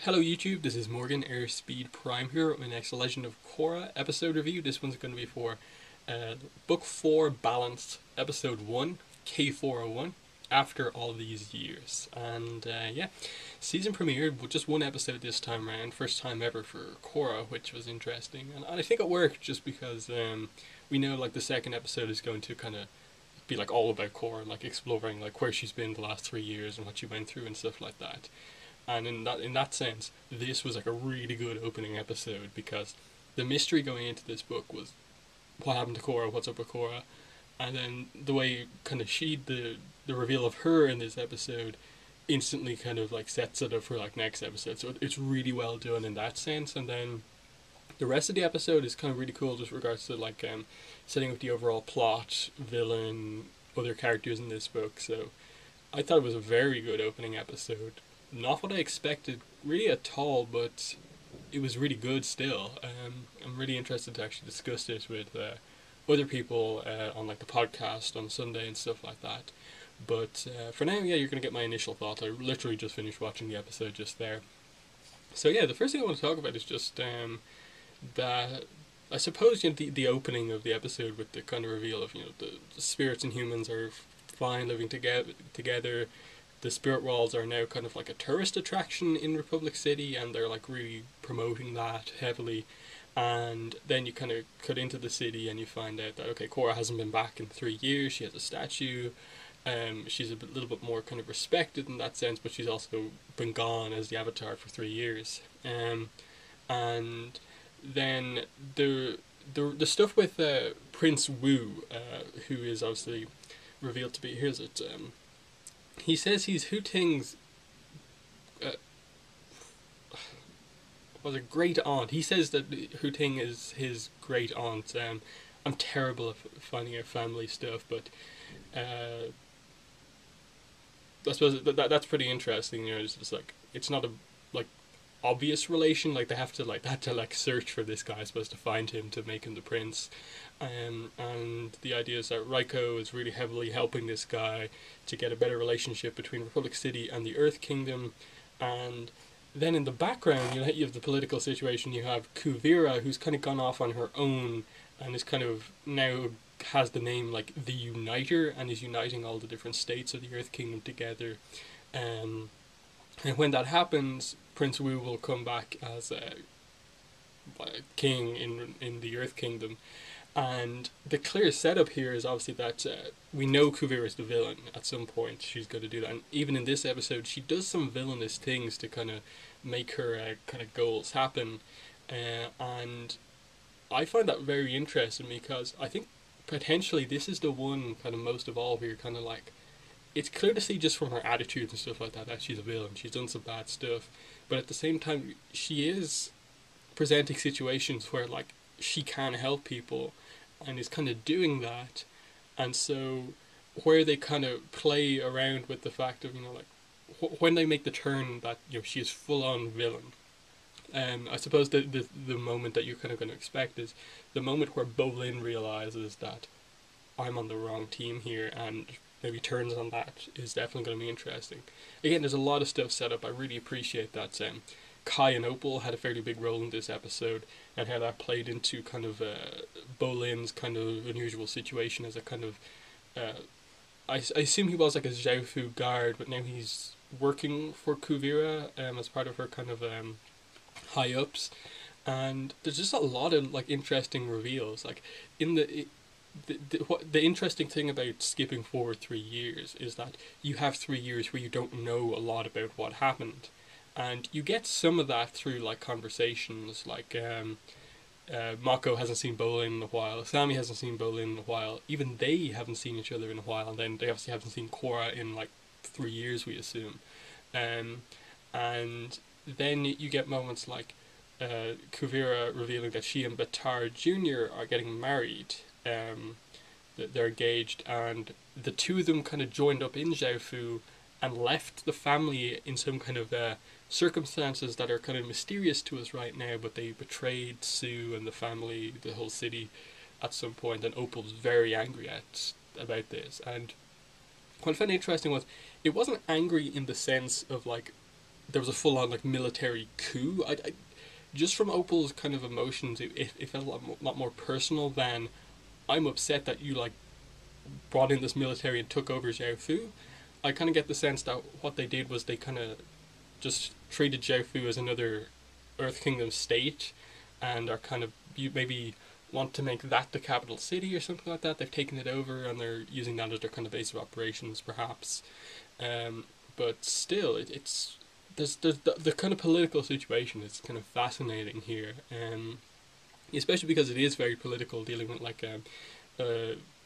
Hello YouTube, this is Morgan, Airspeed Prime here with my next Legend of Korra episode review. This one's going to be for Book 4 Balanced Episode 1, K401, After All These Years. And yeah, season premiere with just one episode this time around, first time ever for Korra, which was interesting. And I think it worked just because we know like the second episode is going to kind of be like all about Korra, like exploring like where she's been the last 3 years and what she went through and stuff like that. And in that sense, this was like a really good opening episode because the mystery going into this book was what happened to Korra, what's up with Korra, and then the way kind of the reveal of her in this episode instantly kind of like sets it up for like next episode. So it's really well done in that sense, and then the rest of the episode is kind of really cool just regards to like setting up the overall plot, villain, other characters in this book. So I thought it was a very good opening episode. Not what I expected really at all, but it was really good still. I'm really interested to actually discuss this with other people on like the podcast on Sunday and stuff like that. But for now, yeah, you're gonna get my initial thoughts. I literally just finished watching the episode just there. So yeah, the first thing I want to talk about is just that I suppose the opening of the episode with the kind of reveal of the spirits and humans are fine living together. The spirit walls are now kind of like a tourist attraction in Republic City, and they're like really promoting that heavily. And then you kind of cut into the city and you find out that okay, Korra hasn't been back in 3 years. She has a statue. She's little bit more kind of respected in that sense, but she's also been gone as the Avatar for 3 years. And then the stuff with Prince Wu, who is obviously revealed to be he says he's Hu Ting's uh, was a great aunt. He says that Hu Ting is his great aunt. I'm terrible at finding out family stuff, but I suppose that's pretty interesting. It's just like it's not a like obvious relation. Like they have to like search for this guy, I suppose, to find him to make him the prince. And the idea is that Raiko is really heavily helping this guy to get a better relationship between Republic City and the Earth Kingdom. And then in the background, you have the political situation. You have Kuvira, who's kind of gone off on her own and is kind of now has the name like the Uniter and is uniting all the different states of the Earth Kingdom together. And when that happens, Prince Wu will come back as a king in the Earth Kingdom. And the clear setup here is obviously that we know Kuvira is the villain at some point. She's going to do that. And even in this episode, she does some villainous things to kind of make her kind of goals happen. And I find that very interesting because I think potentially this is the one kind of most of all where you're kind of like, it's clear to see just from her attitude and stuff like that she's a villain. She's done some bad stuff. But at the same time, she is presenting situations where like she can help people and is kind of doing that. And so where they kind of play around with the fact of like when they make the turn that she is full on villain. I suppose the moment that you're kind of going to expect is the moment where Bolin realizes that I'm on the wrong team here and maybe turns on that is definitely going to be interesting. Again, there's a lot of stuff set up. I really appreciate that. Kai and Opal had a fairly big role in this episode, and how that played into kind of Bolin's kind of unusual situation as a kind of I assume he was like a Zhao guard, but now he's working for Kuvira as part of her kind of high ups. And there's just a lot of like interesting reveals. Like in the interesting thing about skipping forward 3 years is that you have 3 years where you don't know a lot about what happened, and you get some of that through like conversations. Like Mako hasn't seen Bolin in a while, Sammy hasn't seen Bolin in a while, even they haven't seen each other in a while, and then they obviously haven't seen Korra in like 3 years, we assume. And then you get moments like Kuvira revealing that she and Batar Jr. are getting married. They're engaged, and the two of them kind of joined up in Zhaofu and left the family in some kind of circumstances that are kind of mysterious to us right now, but they betrayed Sue and the family, the whole city, at some point, and Opal's very angry about this. And what I found interesting was it wasn't angry in the sense of like there was a full on like military coup. Just from Opal's kind of emotions, it felt a lot more personal than I'm upset that you like brought in this military and took over Xiaofu. I kind of get the sense that what they did was they kind of just treated Xiaofu as another Earth Kingdom state, and are kind of you maybe want to make that the capital city or something like that. They've taken it over and they're using that as their kind of base of operations, perhaps. But still, it's there's the kind of political situation is kind of fascinating here, especially because it is very political, dealing with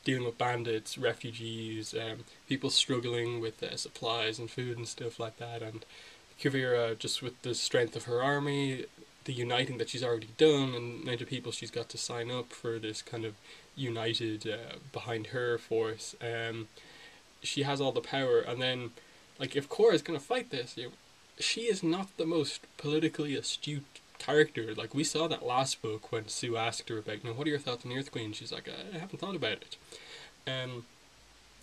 dealing with bandits, refugees, people struggling with supplies and food and stuff like that, and Kuvira, just with the strength of her army, the uniting that she's already done, and the amount of people she's got to sign up for this kind of united behind her force. She has all the power, and then like if Korra is gonna fight this, she is not the most politically astute character. Like we saw that last book when Sue asked her about, what are your thoughts on the Earth Queen? She's like, I haven't thought about it.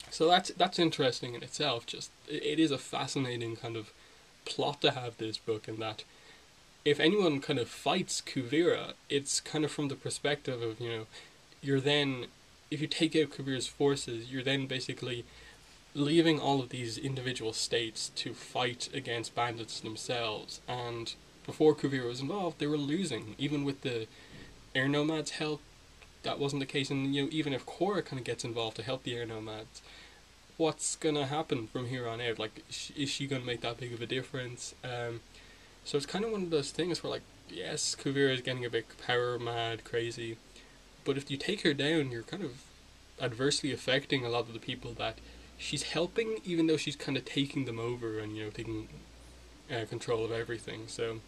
So that's interesting in itself. Just it is a fascinating kind of plot to have this book, in that if anyone kind of fights Kuvira, it's kind of from the perspective of you're then, if you take out Kuvira's forces, you're then basically leaving all of these individual states to fight against bandits themselves. And before Kuvira was involved, they were losing. Even with the air nomads' help, that wasn't the case. And even if Korra kind of gets involved to help the air nomads, what's gonna happen from here on out? Like, is she gonna make that big of a difference? So it's kind of one of those things where, like, yes, Kuvira is getting a bit power mad, crazy, but if you take her down, you're kind of adversely affecting a lot of the people that she's helping, even though she's kind of taking them over and taking control of everything. So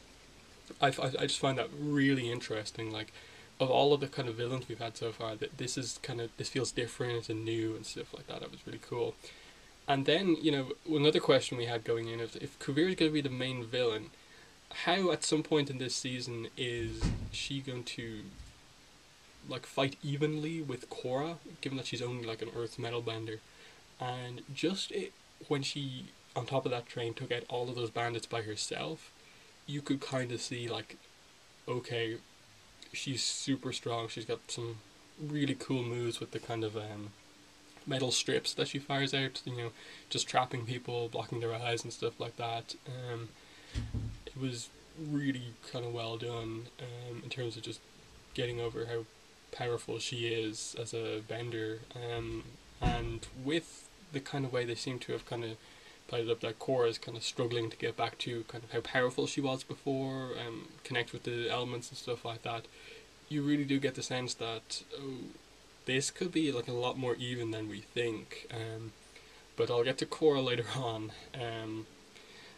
I just find that really interesting. Like, of all of the kind of villains we've had so far, that this feels different and new and stuff like that. That was really cool. And then another question we had going in, if Kuvira is going to be the main villain, how at some point in this season is she going to like fight evenly with Korra, given that she's only like an earth metal bender? And when she, on top of that train, took out all of those bandits by herself, you could kind of see, like, okay, she's super strong. She's got some really cool moves with the kind of metal strips that she fires out, just trapping people, blocking their eyes and stuff like that. It was really kind of well done in terms of just getting over how powerful she is as a bender. And with the kind of way they seem to have kind of played it up, that Korra is kind of struggling to get back to kind of how powerful she was before, connect with the elements and stuff like that, you really do get the sense that this could be like a lot more even than we think. But I'll get to Korra later on.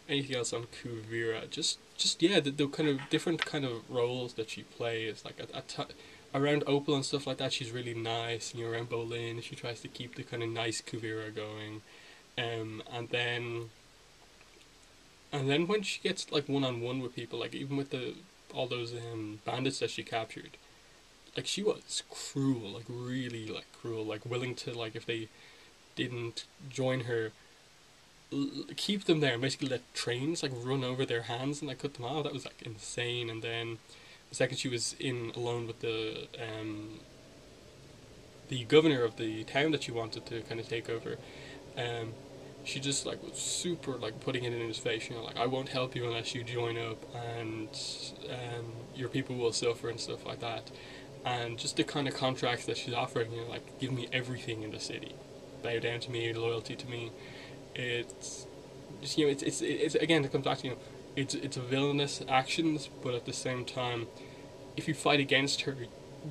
Anything else on Kuvira? Just yeah, the kind of different kind of roles that she plays. Like around Opal and stuff like that, she's really nice. Around Bolin, she tries to keep the kind of nice Kuvira going. And then when she gets like one-on-one with people, like even with all those bandits that she captured, like she was cruel, like really like cruel, like willing to, like, if they didn't join her, keep them there and basically let trains like run over their hands and like cut them off. That was like insane. And then the second she was in alone with the governor of the town that she wanted to kind of take over, she just like was super like putting it in his face, like, I won't help you unless you join up, and your people will suffer and stuff like that. And just the kind of contracts that she's offering, like, give me everything in the city, bow down to me, loyalty to me. It's just, it's again, it comes back to, it's a villainous actions, but at the same time, if you fight against her,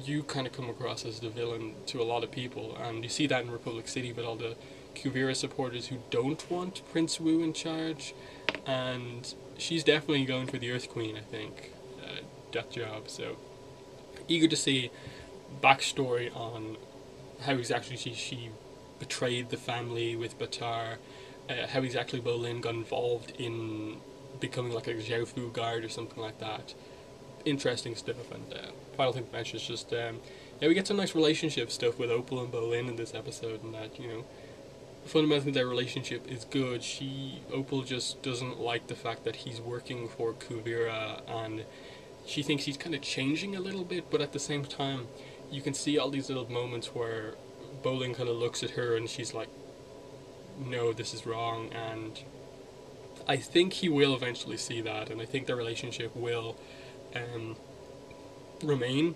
you kind of come across as the villain to a lot of people. And you see that in Republic City with all the Kuvira supporters who don't want Prince Wu in charge, and she's definitely going for the Earth Queen, I think, that job. So eager to see backstory on how exactly she betrayed the family with Batar, how exactly Bolin got involved in becoming like a Xiaofu guard or something like that. Interesting stuff. And final thing to mention is just we get some nice relationship stuff with Opal and Bolin in this episode, and that fundamentally their relationship is good. Opal just doesn't like the fact that he's working for Kuvira, and she thinks he's kind of changing a little bit, but at the same time, you can see all these little moments where Bolin kind of looks at her and she's like, no, this is wrong, and I think he will eventually see that, and I think the relationship will um, remain.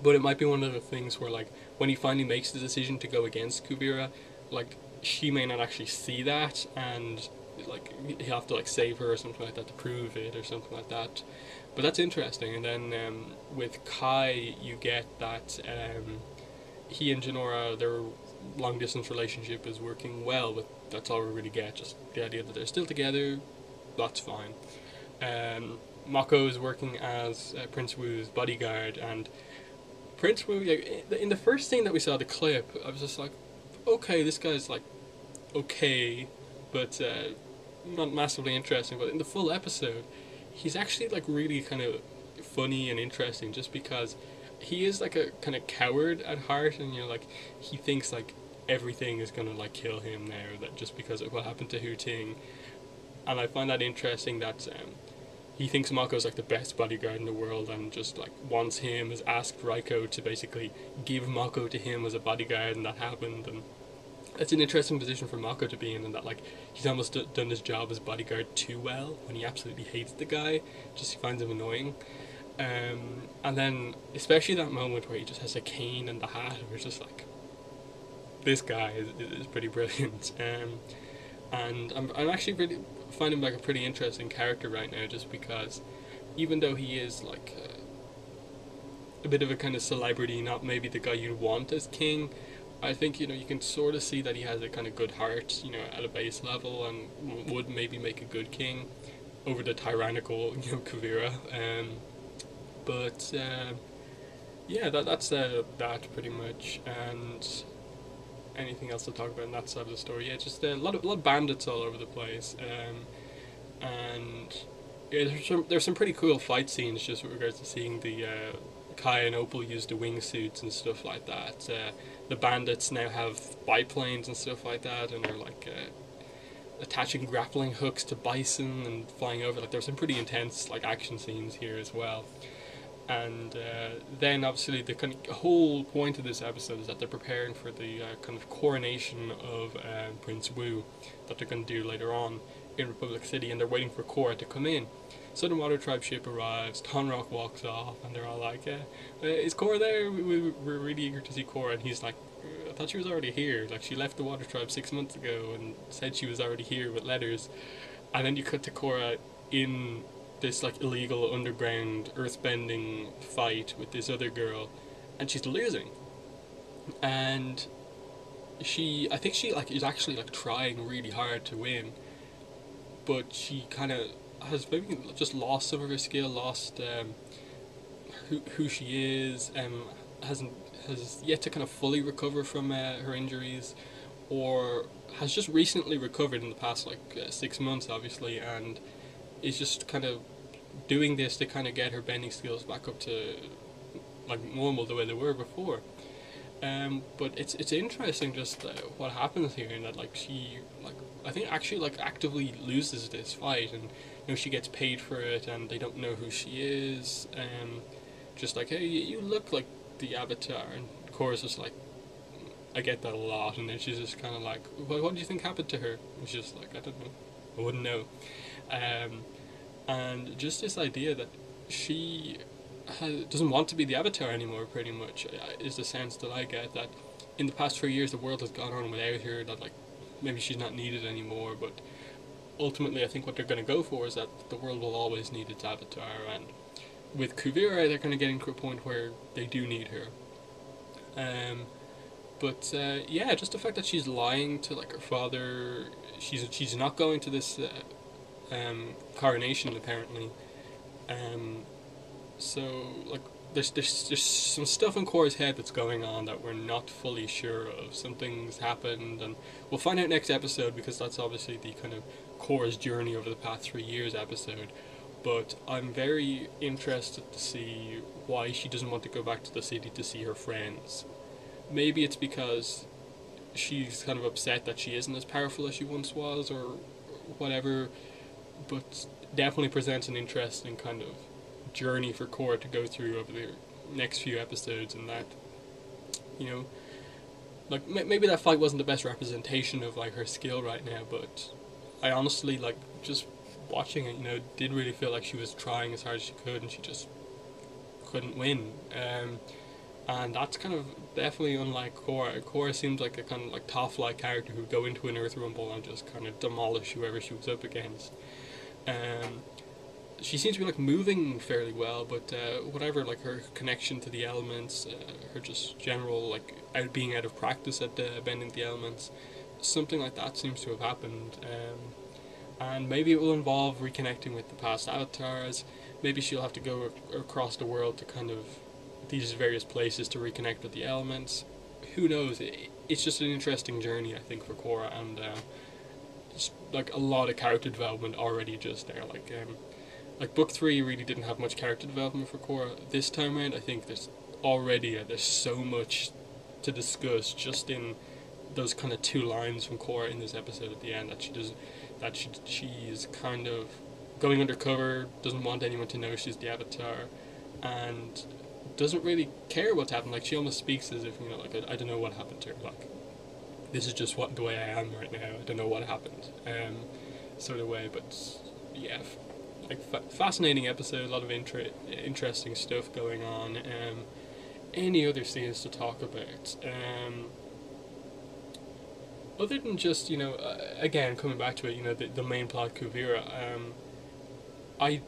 But it might be one of the things where, like, when he finally makes the decision to go against Kuvira, like, she may not actually see that, and like he'll have to like save her or something like that to prove it or something like that. But that's interesting. And then with Kai, you get that he and Janora, their long distance relationship is working well, but that's all we really get. Just the idea that they're still together, that's fine. Mako is working as Prince Wu's bodyguard, and Prince Wu, in the first scene that we saw, the clip, I was just like, okay, this guy's like, okay, but not massively interesting. But in the full episode, he's actually like really kind of funny and interesting, just because he is like a kind of coward at heart, and like he thinks like everything is gonna like kill him now, that just because of what happened to Hu Ting. And I find that interesting that he thinks Mako's like the best bodyguard in the world, and just like wants him, has asked Raiko to basically give Mako to him as a bodyguard, and that happened. And it's an interesting position for Mako to be in, and that like he's almost done his job as bodyguard too well, when he absolutely hates the guy, just finds him annoying. And then especially that moment where he just has a cane and the hat, and we're just like, this guy is pretty brilliant. And I'm actually really find him like a pretty interesting character right now, just because even though he is like a bit of a kind of celebrity, not maybe the guy you'd want as king, I think you can sort of see that he has a kind of good heart, at a base level, and would maybe make a good king over the tyrannical, Kuvira. But yeah, that's that pretty much. And anything else to talk about in that side of the story? Yeah, just a lot of bandits all over the place, and yeah, there's some pretty cool fight scenes, just with regards to seeing the Kai and Opal use the wingsuits and stuff like that. The bandits now have biplanes and stuff like that, and are like attaching grappling hooks to bison and flying over. Like there's some pretty intense like action scenes here as well. And then obviously the kind of whole point of this episode is that they're preparing for the kind of coronation of Prince Wu that they're going to do later on in Republic City, and they're waiting for Korra to come in. Southern Water Tribe ship arrives, Tonrock walks off, and they're all like, is Korra there? We're really eager to see Korra. And he's like, I thought she was already here. Like, she left the Water Tribe 6 months ago and said she was already here with letters. And then you cut to Korra in this like illegal underground earthbending fight with this other girl, and she's losing. And I think she like is actually like trying really hard to win, but she kind of has maybe just lost some of her skill, lost who she is, has yet to kind of fully recover from her injuries, or has just recently recovered in the past like 6 months, obviously, and is just kind of doing this to kind of get her bending skills back up to like normal, the way they were before. But it's interesting just what happens here, in that like she like I think actually like actively loses this fight, and she gets paid for it, and they don't know who she is. Just like, hey, you look like the Avatar, and Korra's just like, I get that a lot, and then she's just kind of like, what do you think happened to her? And she's just like, I don't know, I wouldn't know. And just this idea that she doesn't want to be the Avatar anymore, pretty much, is the sense that I get, that in the past 3 years the world has gone on without her, that like maybe she's not needed anymore. But ultimately I think what they're going to go for is that the world will always need its Avatar, and with Kuvira they're kind of getting to a point where they do need her. But yeah, just the fact that she's lying to like her father, she's not going to this coronation apparently. So like there's some stuff in Korra's head that's going on that we're not fully sure of. Something's happened, and we'll find out next episode, because that's obviously the kind of Korra's journey over the past 3 years episode. But I'm very interested to see why she doesn't want to go back to the city to see her friends. Maybe it's because she's kind of upset that she isn't as powerful as she once was, or whatever. But definitely presents an interesting kind of journey for Korra to go through over the next few episodes, and that, you know, like maybe that fight wasn't the best representation of like her skill right now, but I honestly, like, just watching it, you know, did really feel like she was trying as hard as she could, and she just couldn't win. And that's kind of definitely unlike Korra. Korra seems like a kind of like tough-like character who'd go into an Earth Rumble and just kind of demolish whoever she was up against. She seems to be like moving fairly well, but whatever, like her connection to the elements, her just general like being out of practice at bending the elements, something like that seems to have happened. And maybe it will involve reconnecting with the past avatars. Maybe she'll have to go across the world to kind of these various places to reconnect with the elements. Who knows? It's just an interesting journey, I think, for Korra, and just like a lot of character development already just there. Like book 3 really didn't have much character development for Korra. This time around, I think there's so much to discuss just in those kind of 2 lines from Korra in this episode at the end, that she's kind of going undercover, doesn't want anyone to know she's the Avatar, and doesn't really care what's happened. Like, she almost speaks as if, you know, like, I don't know what happened to her. Like, this is just the way I am right now. I don't know what happened. Sort of way, but yeah, like fascinating episode. A lot of interesting stuff going on. Any other scenes to talk about? Other than just, you know, again, coming back to it, you know, the main plot, Kuvira, I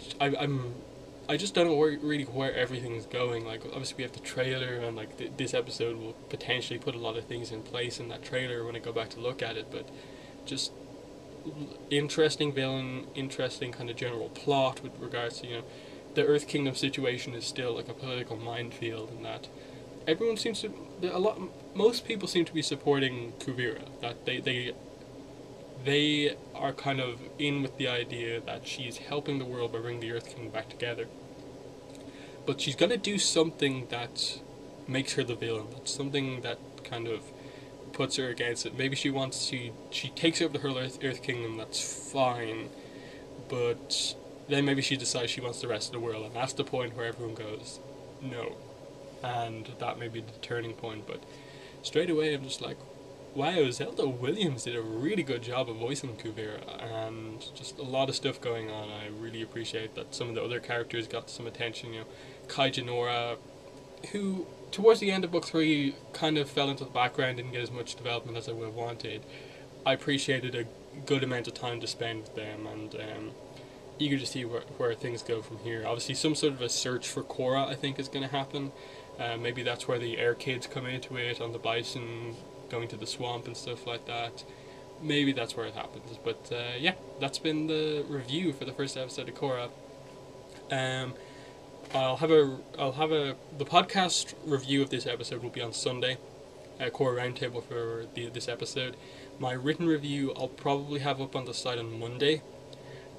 just don't know where everything's going. Like, obviously we have the trailer, and like this episode will potentially put a lot of things in place in that trailer when I go back to look at it, but just interesting villain, interesting kind of general plot with regards to, you know, the Earth Kingdom situation is still like a political minefield, and that everyone seems to, most people seem to be supporting Kuvira, that they are kind of in with the idea that she's helping the world by bringing the Earth Kingdom back together. But she's going to do something that makes her the villain. That's something that kind of puts her against it. Maybe she takes over the whole Earth Kingdom, that's fine. But then maybe she decides she wants the rest of the world, and that's the point where everyone goes, no. And that may be the turning point, but straight away I'm just like, wow, Zelda Williams did a really good job of voicing Kuvira, and just a lot of stuff going on. I really appreciate that some of the other characters got some attention. You know, Kai Janora, who towards the end of book 3 kind of fell into the background, didn't get as much development as I would have wanted. I appreciated a good amount of time to spend with them, and eager to see where things go from here. Obviously some sort of a search for Korra, I think, is going to happen. Maybe that's where the air kids come into it, on the bison, going to the swamp and stuff like that. Maybe that's where it happens. But yeah, that's been the review for the first episode of Korra. The podcast review of this episode will be on Sunday. Korra Roundtable for this episode. My written review I'll probably have up on the site on Monday.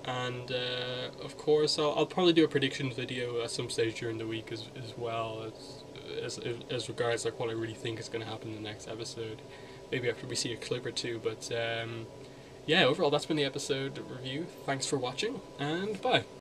And of course I'll probably do a predictions video at some stage during the week as well, as regards like what I really think is going to happen in the next episode. Maybe after we see a clip or two. But yeah, overall that's been the episode review. Thanks for watching, and bye.